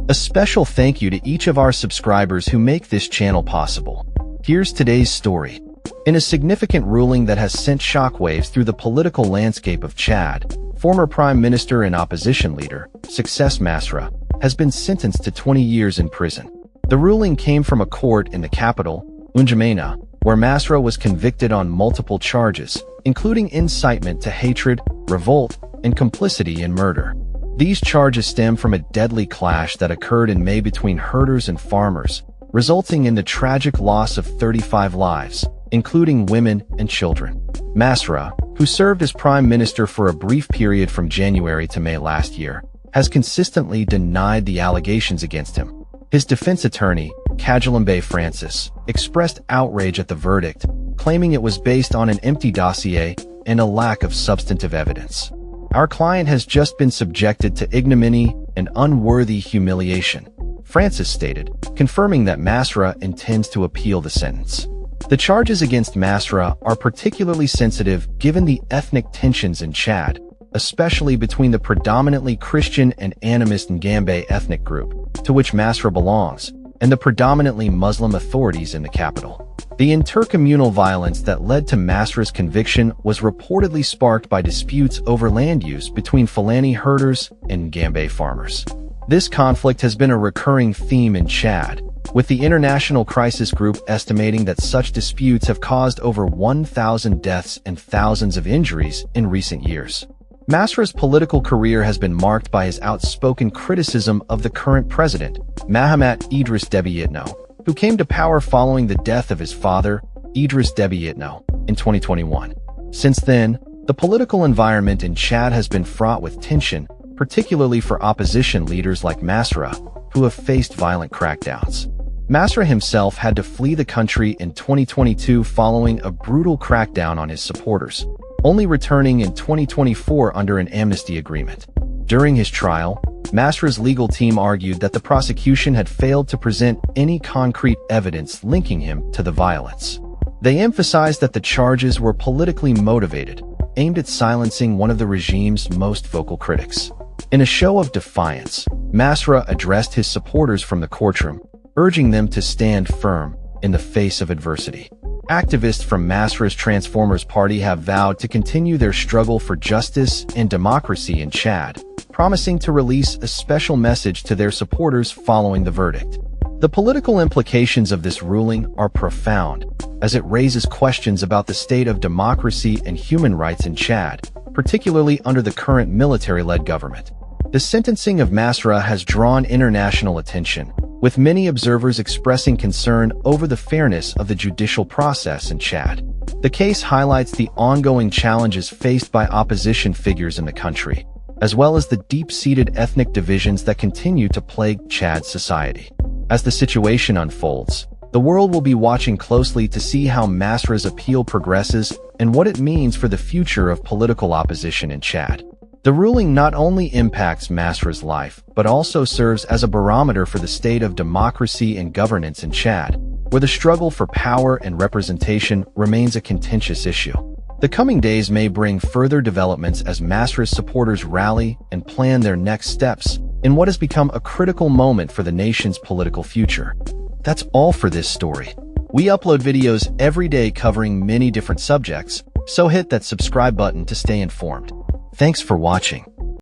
A special thank you to each of our subscribers who make this channel possible. Here's today's story. In a significant ruling that has sent shockwaves through the political landscape of Chad, former Prime Minister and opposition leader, Success Masra, has been sentenced to 20 years in prison. The ruling came from a court in the capital, N'Djamena, where Masra was convicted on multiple charges, including incitement to hatred, revolt, and complicity in murder. These charges stem from a deadly clash that occurred in May between herders and farmers, resulting in the tragic loss of 35 lives, including women and children. Masra, who served as prime minister for a brief period from January to May last year, has consistently denied the allegations against him. His defense attorney, Kajalambe Francis, expressed outrage at the verdict, claiming it was based on an empty dossier and a lack of substantive evidence. Our client has just been subjected to ignominy and unworthy humiliation, Francis stated, confirming that Masra intends to appeal the sentence. The charges against Masra are particularly sensitive given the ethnic tensions in Chad, especially between the predominantly Christian and animist Ngambe ethnic group, to which Masra belongs, and the predominantly Muslim authorities in the capital. The intercommunal violence that led to Masra's conviction was reportedly sparked by disputes over land use between Fulani herders and Ngambe farmers. This conflict has been a recurring theme in Chad, with the International Crisis Group estimating that such disputes have caused over 1,000 deaths and thousands of injuries in recent years. Masra's political career has been marked by his outspoken criticism of the current president, Mahamat Idris Deby Itno, who came to power following the death of his father, Idris Deby Itno, in 2021. Since then, the political environment in Chad has been fraught with tension, particularly for opposition leaders like Masra, who have faced violent crackdowns. Masra himself had to flee the country in 2022 following a brutal crackdown on his supporters, only returning in 2024 under an amnesty agreement. During his trial, Masra's legal team argued that the prosecution had failed to present any concrete evidence linking him to the violence. They emphasized that the charges were politically motivated, aimed at silencing one of the regime's most vocal critics. In a show of defiance, Masra addressed his supporters from the courtroom, urging them to stand firm in the face of adversity. Activists from Masra's Transformers Party have vowed to continue their struggle for justice and democracy in Chad, promising to release a special message to their supporters following the verdict. The political implications of this ruling are profound, as it raises questions about the state of democracy and human rights in Chad, particularly under the current military-led government. The sentencing of Masra has drawn international attention, with many observers expressing concern over the fairness of the judicial process in Chad. The case highlights the ongoing challenges faced by opposition figures in the country, as well as the deep-seated ethnic divisions that continue to plague Chad's society. As the situation unfolds, the world will be watching closely to see how Masra's appeal progresses and what it means for the future of political opposition in Chad. The ruling not only impacts Masra's life, but also serves as a barometer for the state of democracy and governance in Chad, where the struggle for power and representation remains a contentious issue. The coming days may bring further developments as Masra's supporters rally and plan their next steps in what has become a critical moment for the nation's political future. That's all for this story. We upload videos every day covering many different subjects, so hit that subscribe button to stay informed. Thanks for watching.